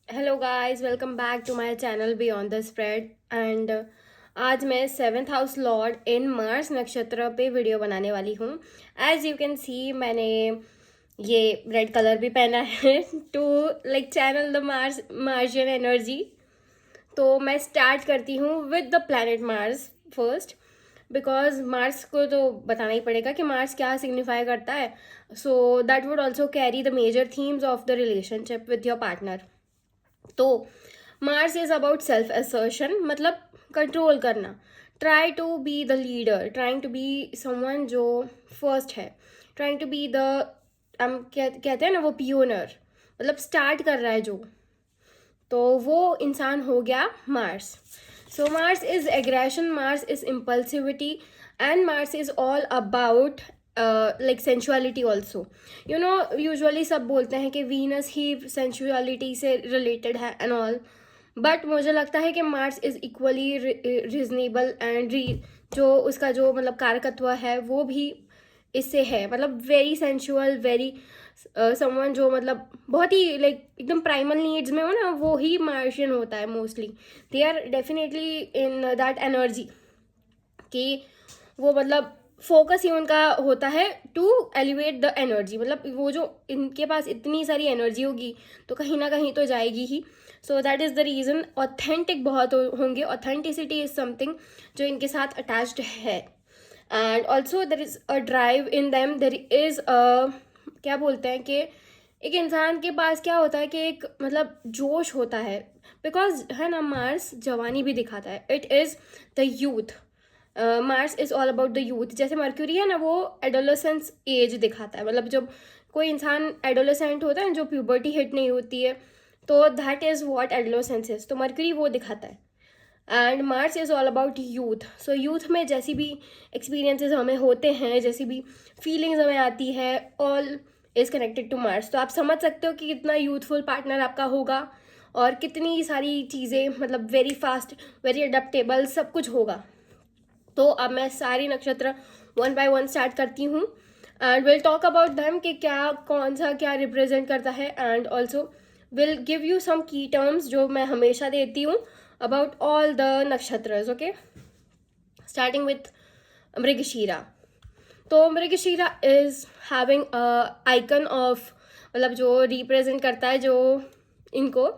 Hello guys, welcome back to my channel beyond the spread. And आज मैं seventh house lord in Mars नक्षत्र पे video बनाने वाली हूँ। एज यू कैन सी, मैंने ये रेड कलर भी पहना है to like channel the Martian energy. तो मैं स्टार्ट करती हूँ with the planet Mars first, because Mars को तो बताना ही पड़ेगा कि मार्स क्या सिग्निफाई करता है। So that would also carry the major themes of the relationship with your partner. तो Mars is about self assertion, मतलब कंट्रोल करना। Try to be the leader, trying to be someone जो first है, trying to be the हम कहते हैं ना वो पियोनर, मतलब स्टार्ट कर रहा है जो, तो वो इंसान हो गया Mars. So Mars is aggression, Mars is impulsivity, and Mars is all about like sensuality also. You know, usually सब बोलते हैं कि वीनस ही सेंशुअलिटी से रिलेटेड है एंड ऑल, बट मुझे लगता है कि Mars is equally reasonable and जो उसका जो मतलब कारकत्व है वो भी इससे है, मतलब वेरी सेंशुअल, वेरी समवन जो मतलब बहुत ही लाइक एकदम प्राइमल नीड्स में हो ना, वो ही मार्शियन होता है mostly. They are definitely in that energy कि वो मतलब फोकस ही उनका होता है टू एलिवेट द एनर्जी, मतलब वो जो इनके पास इतनी सारी एनर्जी होगी तो कहीं ना कहीं तो जाएगी ही। So that is the reason authentic बहुत होंगे। ऑथेंटिसिटी इज़ समथिंग जो इनके साथ अटैच्ड है। And also there is a drive in them, there is a क्या बोलते हैं कि एक इंसान के पास क्या होता है कि एक मतलब जोश होता है, बिकॉज है ना मार्स जवानी भी दिखाता है, it is the youth. Mars is all about the youth. जैसे मर्क्यूरी है ना, वो एडोलेसेंस एज दिखाता है, मतलब जब कोई इंसान एडोलेसेंट होता है जो प्यूबर्टी हिट नहीं होती है, तो that is what adolescence is, तो मर्क्यूरी वो दिखाता है। And Mars is all about youth. So youth में जैसी भी एक्सपीरियंसेस हमें होते हैं, जैसी भी फीलिंग्स हमें आती है, all is connected to Mars. तो आप समझ सकते हो कि कितना यूथफुल पार्टनर आपका होगा और कितनी सारी चीज़ें, मतलब वेरी फास्ट, वेरी अडेप्टेबल, सब कुछ होगा। तो अब मैं सारी नक्षत्र वन बाय वन स्टार्ट करती हूँ and will talk about them कि क्या कौन सा क्या रिप्रेजेंट करता है, and also will give you some key terms जो मैं हमेशा देती हूँ अबाउट ऑल द नक्षत्रस। Okay, starting with Mrigashira. तो Mrigashira is having icon of, मतलब जो रिप्रेजेंट करता है जो इनको,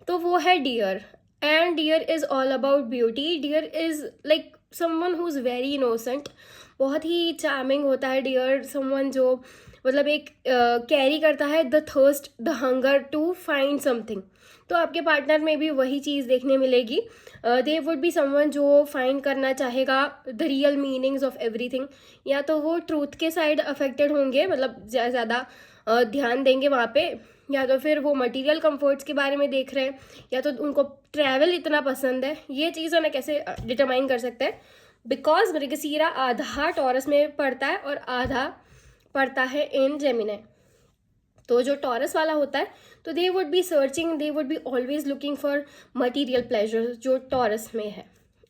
तो वो है deer. And deer is all about beauty. Deer is like someone who is very innocent, बहुत ही चार्मिंग होता है डियर। समवन जो मतलब एक कैरी करता है the thirst, the hunger to find something. तो आपके पार्टनर में भी वही चीज़ देखने मिलेगी। दे वुड बी समवन जो फाइंड करना चाहेगा the real meanings of everything. या तो वो ट्रूथ के साइड अफेक्टेड होंगे, मतलब ज़्यादा ध्यान देंगे वहाँ पे, या तो फिर वो मटेरियल कंफर्ट्स के बारे में देख रहे हैं, या तो उनको ट्रैवल इतना पसंद है। ये चीज़ हमें कैसे डिटरमाइन कर सकते हैं, बिकॉज मृगशीरा आधा टॉरस में पड़ता है और आधा पड़ता है इन जेमिनी। तो जो टॉरस वाला होता है, तो they would B searching, they would be always looking for material pleasure, जो टॉरस में है।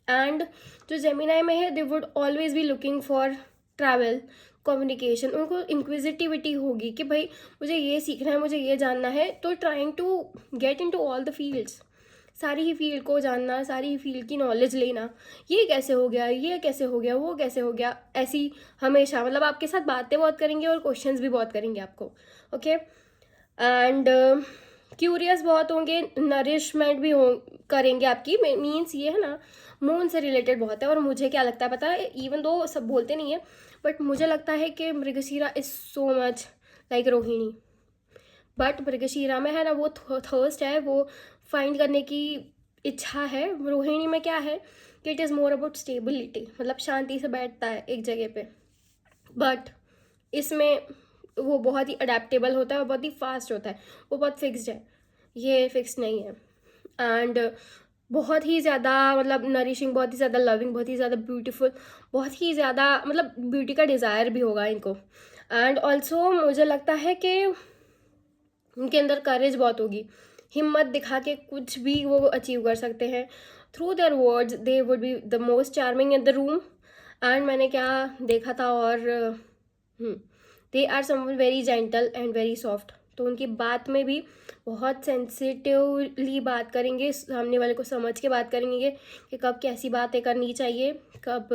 एंड जो जेमिनाई में है, they would always be looking for travel, communication. उनको इंक्विजिटिविटी होगी कि भाई मुझे ये सीखना है, मुझे ये जानना है, तो trying to get into all the fields, सारी ही फील्ड को जानना, सारी ही फील्ड की नॉलेज लेना। ये कैसे हो गया, ये कैसे हो गया, वो कैसे हो गया, ऐसी हमेशा मतलब आपके साथ बातें बहुत करेंगे और क्वेश्चंस भी बहुत करेंगे आपको। ओके, एंड क्यूरियस बहुत होंगे, नरिशमेंट भी हो करेंगे आपकी। मीन्स ये है ना, मून से रिलेटेड बहुत है। और मुझे क्या लगता है पता है, इवन दो सब बोलते नहीं है, बट मुझे लगता है कि Mrigashira is so much like Rohini. But Mrigashira में है ना वो थर्स्ट है, वो फाइंड करने की इच्छा है। रोहिणी में क्या है कि it is more about stability, मतलब शांति से बैठता है एक जगह पे। बट इसमें वो बहुत ही अडेप्टेबल होता है और बहुत ही फास्ट होता है, वो बहुत फिक्स्ड है, ये फिक्स नहीं है। एंड बहुत ही ज़्यादा मतलब नरिशिंग, बहुत ही ज़्यादा लविंग, बहुत ही ज़्यादा ब्यूटीफुल, बहुत ही ज़्यादा मतलब ब्यूटी का डिज़ायर भी होगा इनको। एंड ऑल्सो मुझे लगता है कि उनके अंदर करेज बहुत होगी, हिम्मत दिखा के कुछ भी वो अचीव कर सकते हैं। Through their words they would be the most charming in the room. And मैंने क्या देखा था, और they are someone very gentle and very soft. तो उनकी बात में भी बहुत सेंसिटिवली बात करेंगे, सामने वाले को समझ के बात करेंगे कि कब कैसी बातें करनी चाहिए, कब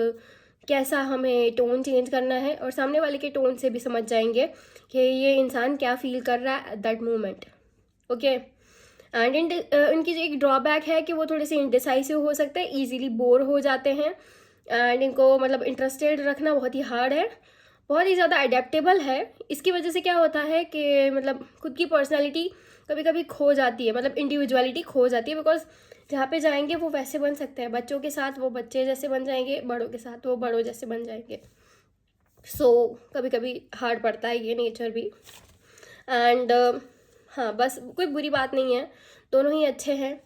कैसा हमें टोन चेंज करना है, और सामने वाले के टोन से भी समझ जाएंगे कि ये इंसान क्या फील कर रहा है at that moment. Okay. And इनकी जो एक ड्रॉबैक है कि वो थोड़े से इंडिसाइसिव हो सकते हैं, ईजिली बोर हो जाते हैं, एंड इनको मतलब इंटरेस्टेड रखना बहुत ही हार्ड है, बहुत ही ज़्यादा अडेप्टेबल है। इसकी वजह से क्या होता है कि मतलब खुद की पर्सनैलिटी कभी कभी खो जाती है, मतलब इंडिविजुअलिटी खो जाती है, बिकॉज जहाँ पे जाएंगे वो वैसे बन सकते हैं, बच्चों के साथ वो बच्चे जैसे बन जाएंगे, बड़ों के साथ वो बड़ों जैसे बन जाएंगे। सो कभी कभी हार्ड पड़ता है ये नेचर भी। एंड हाँ, बस कोई बुरी बात नहीं है, दोनों ही अच्छे हैं।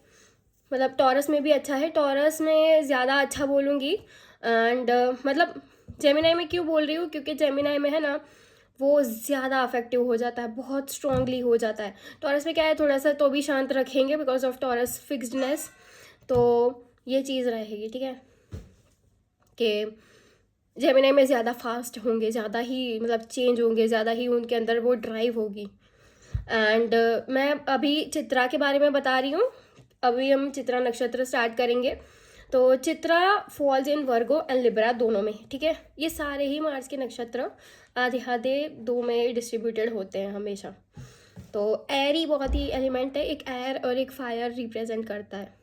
मतलब टॉरस में भी अच्छा है, टॉरस में ज़्यादा अच्छा बोलूँगी। एंड मतलब जेमिनाई में क्यों बोल रही हूँ, क्योंकि जेमिनाई में है ना वो ज़्यादा अफेक्टिव हो जाता है, बहुत स्ट्रांगली हो जाता है। टॉरस में क्या है, थोड़ा सा तो भी शांत रखेंगे बिकॉज ऑफ टॉरस फिक्सडनेस, तो ये चीज़ रहेगी, ठीक है, कि जेमिनाई में ज़्यादा फास्ट होंगे, ज़्यादा ही मतलब चेंज होंगे, ज़्यादा ही उनके अंदर वो ड्राइव होगी। एंड मैं अभी चित्रा के बारे में बता रही हूँ। अभी हम चित्रा नक्षत्र स्टार्ट करेंगे। तो Chitra falls in Virgo and Libra दोनों में, ठीक है। ये सारे ही मार्स के नक्षत्र आधे आधे दो में डिस्ट्रीब्यूटेड होते हैं हमेशा। तो एयर ही बहुत ही एलिमेंट है, एक एयर और एक फायर रिप्रेजेंट करता है।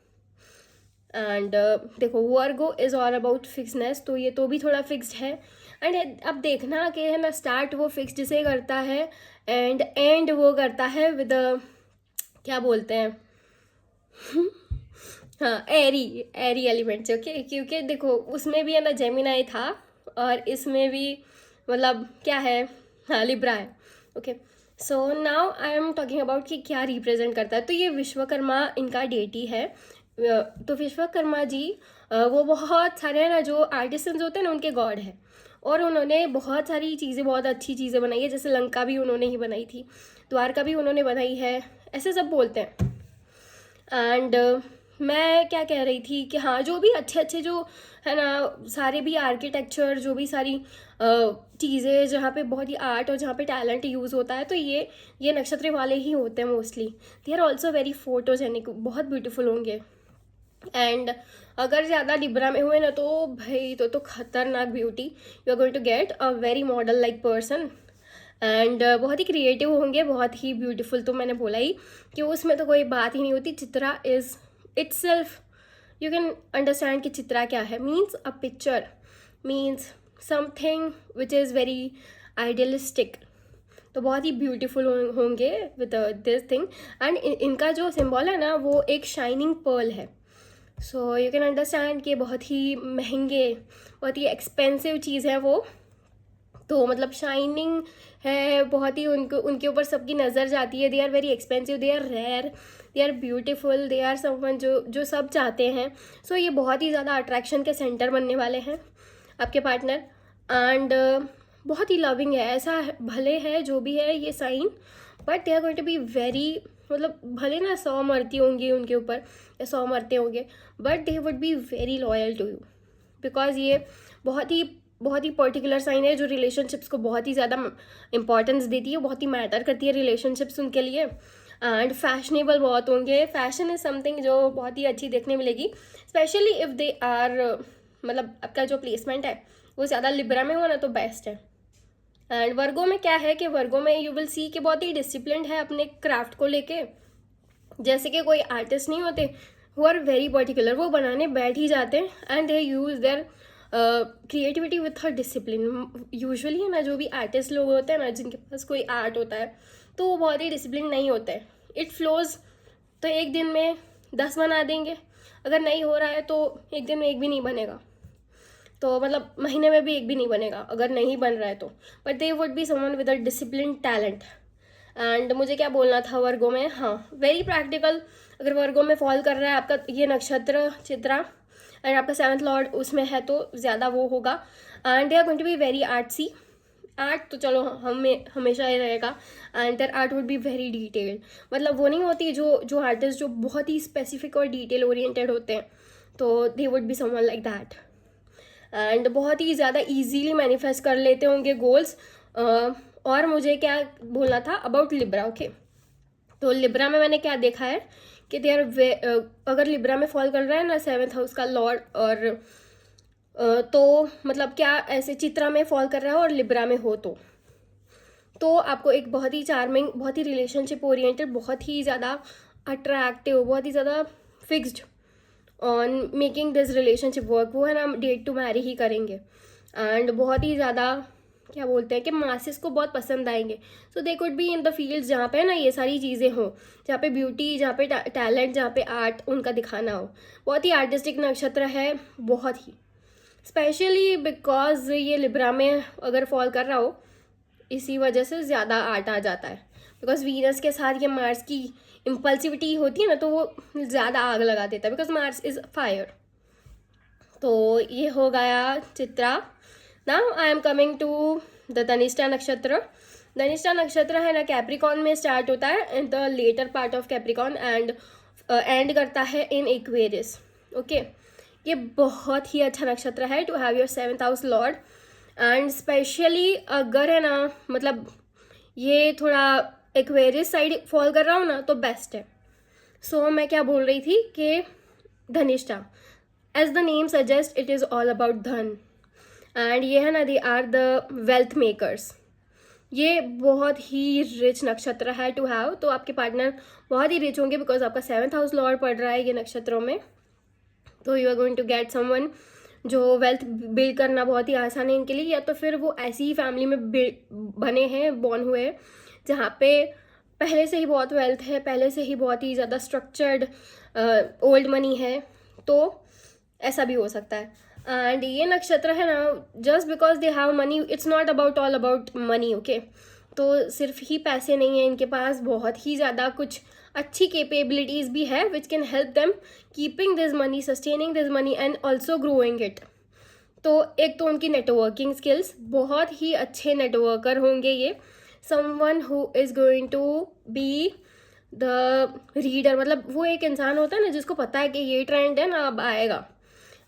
एंड देखो वर्गो इज़ ऑल अबाउट फिक्सनेस, तो ये तो भी थोड़ा फिक्स्ड है। एंड अब देखना कि है ना, स्टार्ट वो फिक्स्ड से करता है एंड एंड वो करता है विद क्या बोलते हैं हाँ, एरी एरी एलिमेंट्स। ओके, क्योंकि देखो उसमें भी है ना जेमिनाई था, और इसमें भी मतलब क्या है, हाँ लिब्रा है। Okay, so now I am talking about कि क्या रिप्रेजेंट करता है। तो ये विश्वकर्मा इनका डेटी है। तो विश्वकर्मा जी वो बहुत सारे है ना जो आर्टिसंस होते हैं ना, उनके गॉड है, और उन्होंने बहुत सारी चीज़ें, बहुत अच्छी चीज़ें बनाई है, जैसे लंका भी उन्होंने ही बनाई थी, द्वारका भी उन्होंने बनाई है, ऐसे सब बोलते हैं। एंड मैं क्या कह रही थी कि हाँ, जो भी अच्छे अच्छे जो है ना सारे भी आर्किटेक्चर, जो भी सारी चीज़ें जहाँ पे बहुत ही आर्ट और जहाँ पे टैलेंट यूज़ होता है, तो ये नक्षत्र वाले ही होते हैं mostly. They are also very photogenic, बहुत ब्यूटीफुल होंगे। एंड अगर ज़्यादा लिब्रा में हुए ना, तो भाई तो खतरनाक beauty, you are going to get a very model like person. And बहुत ही क्रिएटिव होंगे, बहुत ही ब्यूटीफुल। तो मैंने बोला ही कि उसमें तो कोई बात ही नहीं होती। Chitra is it's self, you can understand कि चित्रा क्या है, means a picture, means something which is very idealistic. तो बहुत ही ब्यूटीफुल होंगे विद दिस थिंग। एंड इनका जो सिंबल है ना, वो एक शाइनिंग पर्ल है। सो यू कैन अंडरस्टैंड कि बहुत ही महंगे, बहुत ही एक्सपेंसिव चीज़ है वो। तो मतलब शाइनिंग है, बहुत ही उनके ऊपर सबकी नज़र जाती है। They are very expensive, they are rare, they are beautiful, they are someone जो सब चाहते हैं। सो ये बहुत ही ज़्यादा अट्रैक्शन के सेंटर बनने वाले हैं आपके पार्टनर। एंड बहुत ही लविंग है, ऐसा भले है जो भी है ये sign, but they are going to be very, मतलब भले ना 100 मरती होंगी उनके ऊपर या 100 मरते होंगे, but they would be very loyal to you, because ये बहुत ही पर्टिकुलर साइन है जो रिलेशनशिप्स को बहुत ही ज़्यादा इंपॉर्टेंस देती है, बहुत ही मैटर करती है रिलेशनशिप्स उनके लिए। एंड फैशनेबल बहुत होंगे, फैशन इज़ समथिंग जो बहुत ही अच्छी देखने मिलेगी, स्पेशली इफ़ दे आर, मतलब आपका जो प्लेसमेंट है वो ज़्यादा लिब्रा में हो ना, तो बेस्ट है। एंड वर्गो में क्या है कि वर्गो में यू विल सी कि बहुत ही डिसिप्लिन्ड है अपने क्राफ्ट को लेके, जैसे कि कोई आर्टिस्ट नहीं होते हु आर वेरी पर्टिकुलर, वो बनाने बैठ ही जाते हैं and they use their creativity with her discipline. Usually है ना जो भी आर्टिस्ट लोग होते हैं ना, जिनके पास कोई आर्ट होता है, तो वो बहुत ही डिसिप्लिन नहीं होते हैं। इट फ्लोज, तो एक दिन में 10 बना देंगे, अगर नहीं हो रहा है तो एक दिन में एक भी नहीं बनेगा, तो मतलब महीने में भी एक भी नहीं बनेगा अगर नहीं बन रहा है तो। But they would be someone with a discipline talent. And मुझे क्या बोलना था वर्गो में, हाँ वेरी प्रैक्टिकल। अगर वर्गो में फॉल कर रहा है आपका ये नक्षत्र चित्रा, एंड आपका 7th लॉर्ड उसमें है, तो ज़्यादा वो होगा। And they are going to be very artsy. Art तो चलो हमें हमेशा ही रहेगा, and their art would be very detailed. मतलब वो नहीं होती जो आर्टिस्ट जो बहुत ही स्पेसिफिक और डिटेल ओरिएंटेड होते हैं, तो they would be someone like that. And बहुत ही ज़्यादा ईजीली मैनिफेस्ट कर लेते होंगे गोल्स। और मुझे क्या बोलना था अबाउट लिब्रा, ओके। तो लिब्रा में मैंने क्या देखा है कि दे आर अगर लिब्रा में फॉल कर रहा है ना 7th हाउस का लॉर्ड, और तो मतलब क्या ऐसे चित्रा में फॉल कर रहा है और लिब्रा में हो तो आपको एक बहुत ही चार्मिंग, बहुत ही रिलेशनशिप ओरिएंटेड, बहुत ही ज़्यादा अट्रैक्टिव, बहुत ही ज़्यादा fixed on making this relationship work, वो है ना डेट टू मैरी ही करेंगे। एंड बहुत ही ज़्यादा क्या बोलते हैं कि मासेस को बहुत पसंद आएंगे। So they could be in the fields जहाँ पे ना ये सारी चीज़ें हों, जहाँ पे ब्यूटी, जहाँ पे टैलेंट, जहाँ पे आर्ट उनका दिखाना हो। बहुत ही आर्टिस्टिक नक्षत्र है, बहुत ही स्पेशली बिकॉज ये लिब्रा में अगर फॉल कर रहा हो, इसी वजह से ज़्यादा आर्ट आ जाता है। बिकॉज वीनस के साथ ये मार्स की इम्पल्सिविटी होती है ना, तो वो ज़्यादा आग लगा देता है, बिकॉज मार्स इज़ फायर। तो ये हो गया Chitra. Now I am coming to the Dhanishtha नक्षत्र। धनिष्ठा नक्षत्र है ना कैप्रिकॉन में स्टार्ट होता है in the latter part of Capricorn and end करता है इन एक्वेरियस। ओके, ये बहुत ही अच्छा नक्षत्र है to have your 7th house lord. And specially अगर है ना मतलब ये थोड़ा एक्वेरियस साइड फॉल कर रहा हो ना तो बेस्ट है। सो मैं क्या बोल रही थी कि Dhanishtha, as the name suggest, it is all about धन। एंड ये है ना they are the wealth makers. ये बहुत ही रिच नक्षत्र है टू हैव। तो आपके पार्टनर बहुत ही रिच होंगे बिकॉज आपका 7th हाउस लॉर्ड पड़ रहा है ये नक्षत्रों में। तो you are going to get someone जो वेल्थ बिल्ड करना बहुत ही आसान है इनके लिए, या तो फिर वो ऐसी ही फैमिली में बने हैं, बॉर्न हुए हैं, जहाँ पे पहले से ही बहुत वेल्थ है, पहले से ही बहुत ही ज़्यादा स्ट्रक्चर्ड ओल्ड मनी है। तो ऐसा भी हो सकता है। एंड ये नक्षत्र है ना just because they have money, it's not about all about money. Okay, तो सिर्फ ही पैसे नहीं है इनके पास, बहुत ही ज़्यादा कुछ अच्छी कैपेबिलिटीज़ भी है which can help them keeping this money, sustaining this money and also growing it. तो एक तो उनकी नेटवर्किंग स्किल्स, बहुत ही अच्छे नेटवर्कर होंगे ये। Someone who is going to be the reader, मतलब वो एक इंसान होता है ना जिसको पता है कि ये ट्रेंड है ना अब आएगा।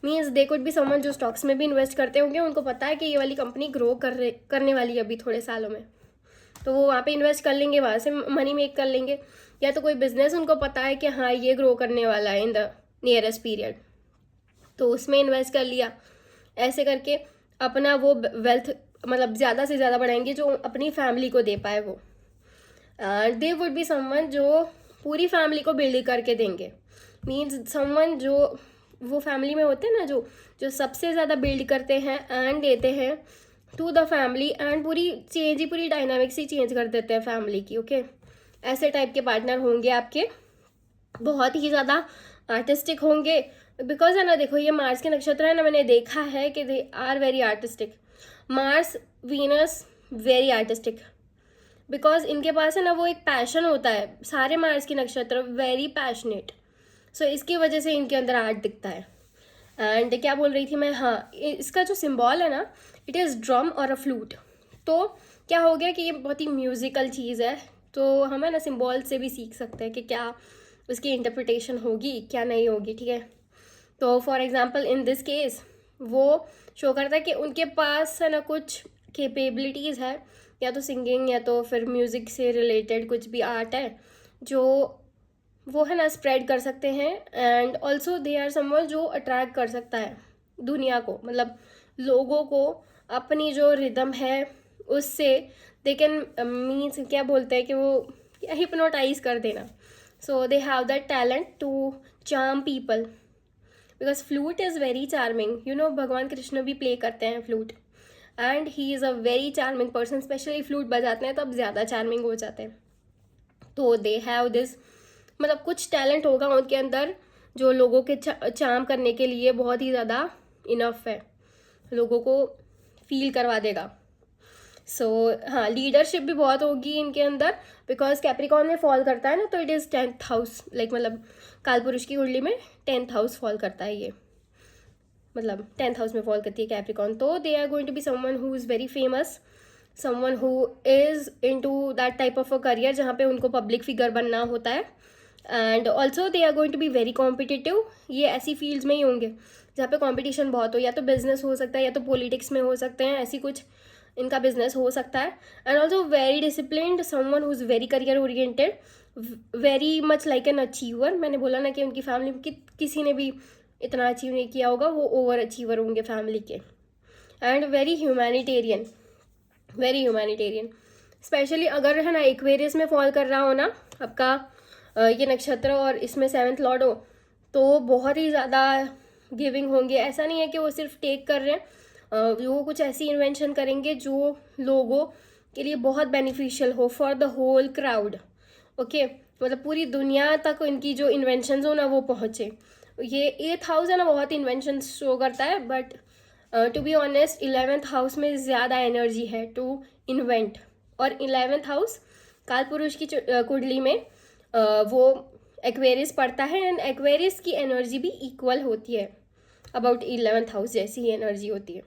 मीन्स दे कुड भी समवन जो स्टॉक्स में भी इन्वेस्ट करते होंगे, उनको पता है कि ये वाली कंपनी ग्रो करने वाली है अभी थोड़े सालों में, तो वो वहाँ पे इन्वेस्ट कर लेंगे, वहाँ से मनी मेक कर लेंगे। या तो कोई बिजनेस उनको पता है कि हाँ ये ग्रो करने वाला है इन द नियरेस्ट पीरियड, तो उसमें इन्वेस्ट कर लिया। ऐसे करके अपना वो वेल्थ मतलब ज़्यादा से ज़्यादा बढ़ाएंगे जो अपनी फैमिली को दे पाए वो। दे वुड बी समवन जो पूरी फैमिली को बिल्ड करके देंगे। मीन्स समवन जो वो फैमिली में होते हैं ना जो सबसे ज़्यादा बिल्ड करते हैं एंड देते हैं टू द फैमिली, एंड पूरी डायनामिक्स ही चेंज कर देते हैं फैमिली की। ओके, ऐसे टाइप के पार्टनर होंगे आपके, बहुत ही ज़्यादा आर्टिस्टिक होंगे। बिकॉज है ना देखो ये मार्स के नक्षत्र है ना, मैंने देखा है कि they are very artistic. Mars, Venus very artistic, because इनके पास है ना वो एक पैशन होता है। सारे मार्स के नक्षत्र वेरी पैशनेट, सो इसकी वजह से इनके अंदर आर्ट दिखता है। एंड क्या बोल रही थी मैं, हाँ इसका जो सिंबल है ना इट इज़ ड्रम और अ फ्लूट। तो क्या हो गया कि ये बहुत ही म्यूज़िकल चीज़ है, तो हम है ना सिंबल से भी सीख सकते हैं कि क्या उसकी इंटरप्रिटेशन होगी क्या नहीं होगी। ठीक है, तो for example in this case वो शो करता है कि उनके पास है ना कुछ कैपेबिलिटीज़ है, या तो सिंगिंग या तो फिर म्यूज़िक से रिलेटेड कुछ भी आर्ट है जो वो है ना स्प्रेड कर सकते हैं। And also they are someone जो अट्रैक्ट कर सकता है दुनिया को, मतलब लोगों को अपनी जो रिदम है उससे दे कैन मीन्स क्या बोलते हैं कि वो हिप्नोटाइज कर देना। So they have that talent to charm people, because flute is very charming. You know भगवान कृष्ण भी प्ले करते हैं flute, and he is a very charming person. Specially flute बजाते हैं तो अब ज़्यादा चार्मिंग हो जाते हैं। तो दे हैव दिस, मतलब कुछ टैलेंट होगा उनके अंदर जो लोगों के चार्म करने के लिए बहुत ही ज़्यादा इनफ है, लोगों को फील करवा देगा। सो हाँ, लीडरशिप भी बहुत होगी इनके अंदर, बिकॉज कैप्रिकॉन में फॉल करता है ना, तो it is 10th house, like मतलब कालपुरुष की कुंडली में 10th हाउस फॉल करता है ये, मतलब 10th हाउस में फॉल करती है कैप्रिकॉन। तो they are going to be someone who is very famous, someone who is into that type of a career जहाँ पे उनको पब्लिक फिगर बनना होता है। And also they are going to be very competitive. ये ऐसी fields में ही होंगे जहाँ पे कंपटीशन बहुत हो, या तो बिजनेस हो सकता है या तो पॉलिटिक्स में हो सकते हैं, ऐसी कुछ इनका बिजनेस हो सकता है। And also very disciplined, someone who is very career oriented, very much like an achiever. मैंने बोला ना कि उनकी फैमिली में किसी ने भी इतना अचीव नहीं किया होगा, वो ओवर अचीवर होंगे फैमिली के। And very humanitarian, very humanitarian. Specially अगर है ना एक्वेरियस में फॉल कर रहा हो ना आपका ये नक्षत्र, और इसमें 7th लॉर्ड हो, तो बहुत ही ज़्यादा गिविंग होंगे। ऐसा नहीं है कि वो सिर्फ टेक कर रहे हैं, वो कुछ ऐसी इन्वेंशन करेंगे जो लोगों के लिए बहुत बेनिफिशियल हो, for the whole crowd. Okay, मतलब पूरी दुनिया तक इनकी जो इन्वेंशंस हो ना वो पहुँचे। ये 8th हाउस है ना, बहुत इन्वेंशन शो करता है, but to be honest 11th house में ज़्यादा एनर्जी है टू इन्वेंट। और 11th हाउस काल पुरुष की कुंडली में वो एक्वेरियस पड़ता है, एंड एक्वेरियस की एनर्जी भी इक्वल होती है, अबाउट 11th हाउस जैसी ही एनर्जी होती है।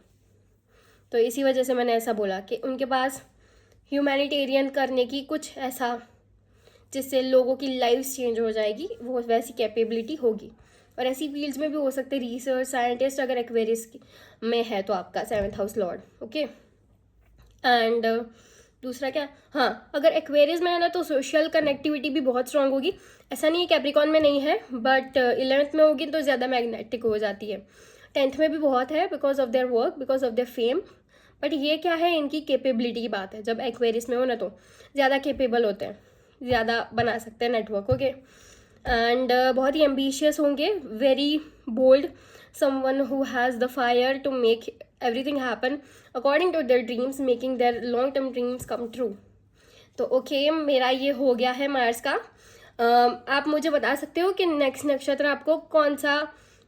तो इसी वजह से मैंने ऐसा बोला कि उनके पास ह्यूमैनिटेरियन करने की कुछ ऐसा जिससे लोगों की लाइफ चेंज हो जाएगी, वो वैसी कैपेबिलिटी होगी। और ऐसी फील्ड्स में भी हो सकते हैं, रिसर्च साइंटिस्ट अगर एक्वेरियस में है तो आपका 7th house Lord. Okay, and दूसरा क्या, हाँ, अगर एक्वेरियस में है ना तो सोशल कनेक्टिविटी भी बहुत स्ट्रांग होगी। ऐसा नहीं है कैप्रिकॉन में नहीं है, बट 11th में होगी तो ज़्यादा मैग्नेटिक हो जाती है। 10th में भी बहुत है, because of their work, because of their fame. But ये क्या है, इनकी कैपेबिलिटी की बात है। जब एक्वेरियस में हो ना तो ज़्यादा कैपेबल होते हैं, ज़्यादा बना सकते हैं नेटवर्क। ओके, एंड बहुत ही एम्बिशियस होंगे, very bold, someone who has the fire to make everything happen according to their dreams, making their long term dreams come true. तो ओके, मेरा ये हो गया है मार्स का। आप मुझे बता सकते हो कि नेक्स्ट नक्षत्र आपको कौन सा,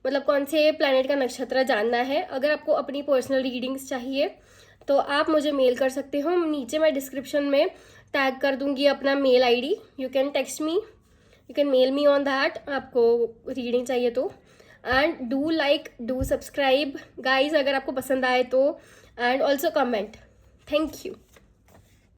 मतलब कौन से प्लैनेट का नक्षत्र जानना है। अगर आपको अपनी पर्सनल रीडिंग्स चाहिए तो आप मुझे मेल कर सकते हो, नीचे मैं डिस्क्रिप्शन में टैग कर दूंगी अपना mail ID. You can text me, you can mail me on that, आपको रीडिंग चाहिए तो। And do like, do subscribe guys अगर आपको पसंद आए तो, and also comment. Thank you.